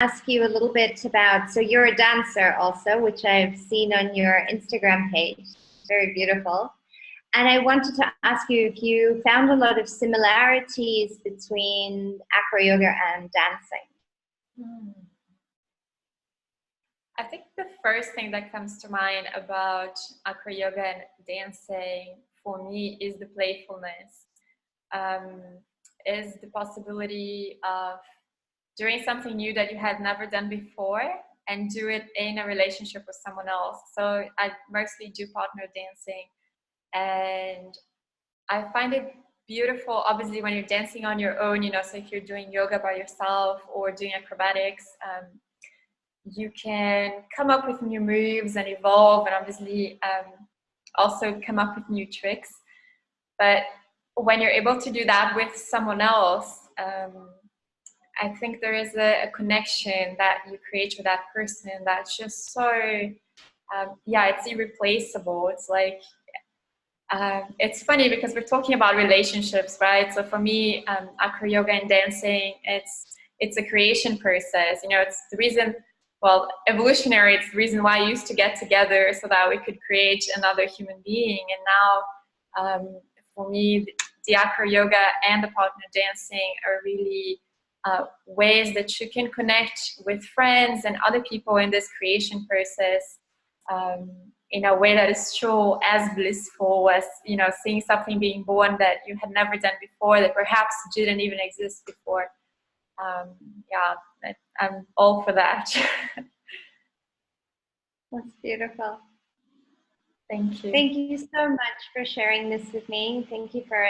ask you a little bit about, so you're a dancer also, which I've seen on your Instagram page. Very beautiful. And I wanted to ask you if you found a lot of similarities between acro-yoga and dancing. I think the first thing that comes to mind about acro-yoga and dancing for me is the playfulness, is the possibility of doing something new that you had never done before and do it in a relationship with someone else. So I mostly do partner dancing, and I find it beautiful, obviously, when you're dancing on your own, you know, so if you're doing yoga by yourself or doing acrobatics, you can come up with new moves and evolve, and obviously also come up with new tricks. But when you're able to do that with someone else, I think there is a connection that you create with that person that's just so, yeah, it's irreplaceable. It's like, it's funny because we're talking about relationships, right? So for me, acro-yoga and dancing, it's a creation process. You know, it's the reason, well, evolutionary, it's the reason why I used to get together so that we could create another human being. And now, for me, the acro-yoga and the partner dancing are really ways that you can connect with friends and other people in this creation process in a way that is so as blissful as, you know, seeing something being born that you had never done before, that perhaps didn't even exist before. Yeah, I'm all for that. That's beautiful. Thank you. Thank you so much for sharing this with me. Thank you for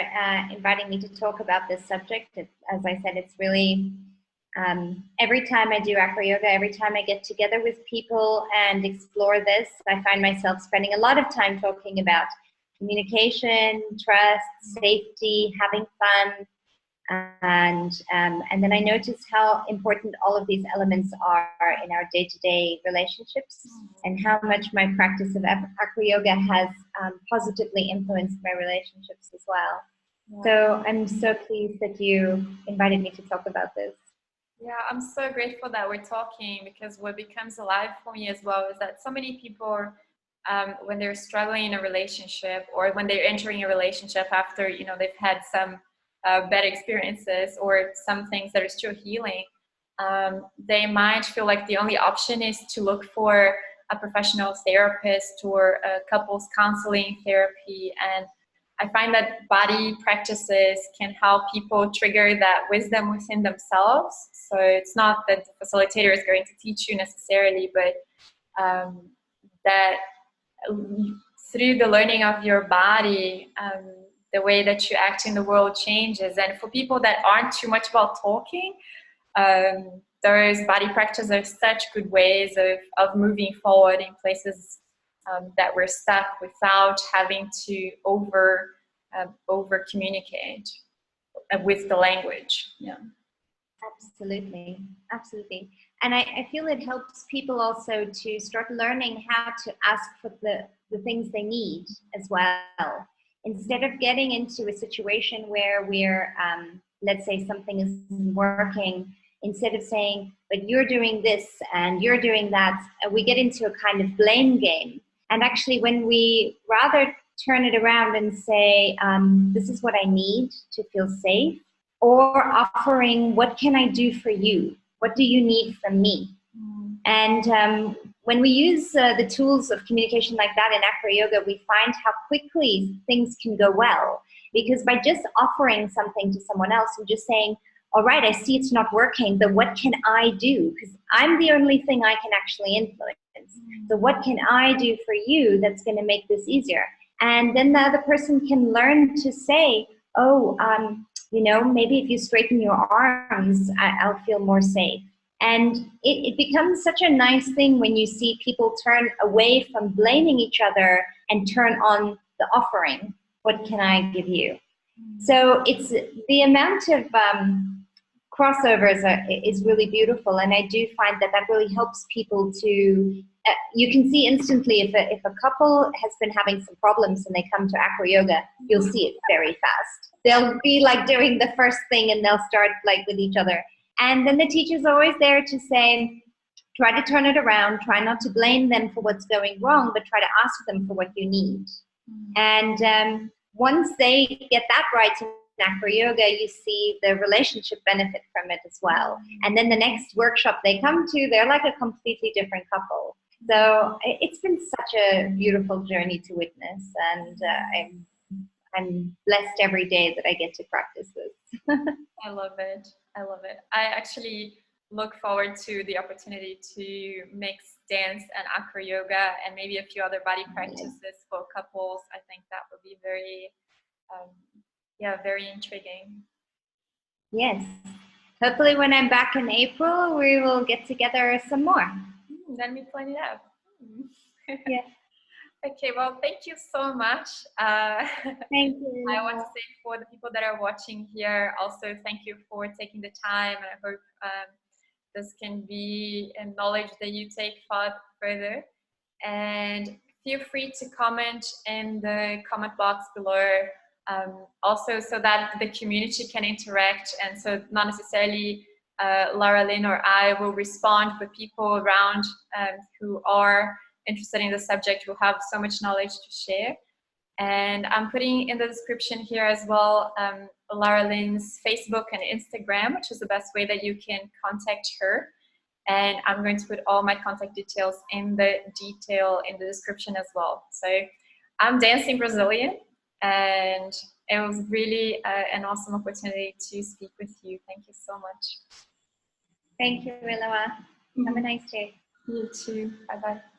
inviting me to talk about this subject. As I said, it's really, every time I do acro-yoga, every time I get together with people and explore this, I find myself spending a lot of time talking about communication, trust, safety, having fun. And then I noticed how important all of these elements are in our day-to-day relationships, and how much my practice of acro-yoga has positively influenced my relationships as well. Yeah. So I'm so pleased that you invited me to talk about this. Yeah, I'm so grateful that we're talking, because what becomes alive for me as well is that so many people, when they're struggling in a relationship, or when they're entering a relationship after, you know, they've had some bad experiences or some things that are still healing, they might feel like the only option is to look for a professional therapist or a couples counseling therapy. And I find that body practices can help people trigger that wisdom within themselves. So it's not that the facilitator is going to teach you necessarily, but that through the learning of your body, the way that you act in the world changes. And for people that aren't too much about talking, those body practices are such good ways of moving forward in places that we're stuck, without having to over communicate with the language. Yeah. Absolutely, absolutely. And I feel it helps people also to start learning how to ask for the things they need as well. Instead of getting into a situation where we're, let's say something isn't working, instead of saying, but you're doing this and you're doing that, we get into a kind of blame game. And actually, when we rather turn it around and say, this is what I need to feel safe, or offering, what can I do for you? What do you need from me? And when we use the tools of communication like that in acro-yoga, we find how quickly things can go well. Because by just offering something to someone else and just saying, all right, I see it's not working, but what can I do? Because I'm the only thing I can actually influence. So what can I do for you that's going to make this easier? And then the other person can learn to say, oh, you know, maybe if you straighten your arms, I'll feel more safe. And it becomes such a nice thing when you see people turn away from blaming each other and turn on the offering. What can I give you? So it's the amount of crossovers is really beautiful. And I do find that really helps people to, you can see instantly if a couple has been having some problems and they come to acro-yoga, you'll see it very fast. They'll be like doing the first thing and they'll start like with each other. And then the teacher's always there to say, try to turn it around, try not to blame them for what's going wrong, but try to ask them for what you need. And once they get that right in acro-yoga, you see the relationship benefit from it as well. And then the next workshop they come to, they're like a completely different couple. So it's been such a beautiful journey to witness, and I'm blessed every day that I get to practice this. I love it. I love it. I actually look forward to the opportunity to mix dance and acro yoga and maybe a few other body practices for couples. I think that would be very, very intriguing. Yes. Hopefully when I'm back in April, we will get together some more. Then we plan it out. Yeah. Okay, well, thank you so much. Thank you. I want to say for the people that are watching here, also thank you for taking the time. And I hope this can be a knowledge that you take further. And feel free to comment in the comment box below. Also, so that the community can interact, and so not necessarily Lara Lynn or I will respond, but people around who are interested in the subject will have so much knowledge to share. And I'm putting in the description here as well Lara Lynn's Facebook and Instagram, which is the best way that you can contact her. And I'm going to put all my contact details in the description as well. So I'm dancing Brazilian, and it was really an awesome opportunity to speak with you. Thank you so much. Thank you, Willowa. Have a nice day. You too. Bye-bye.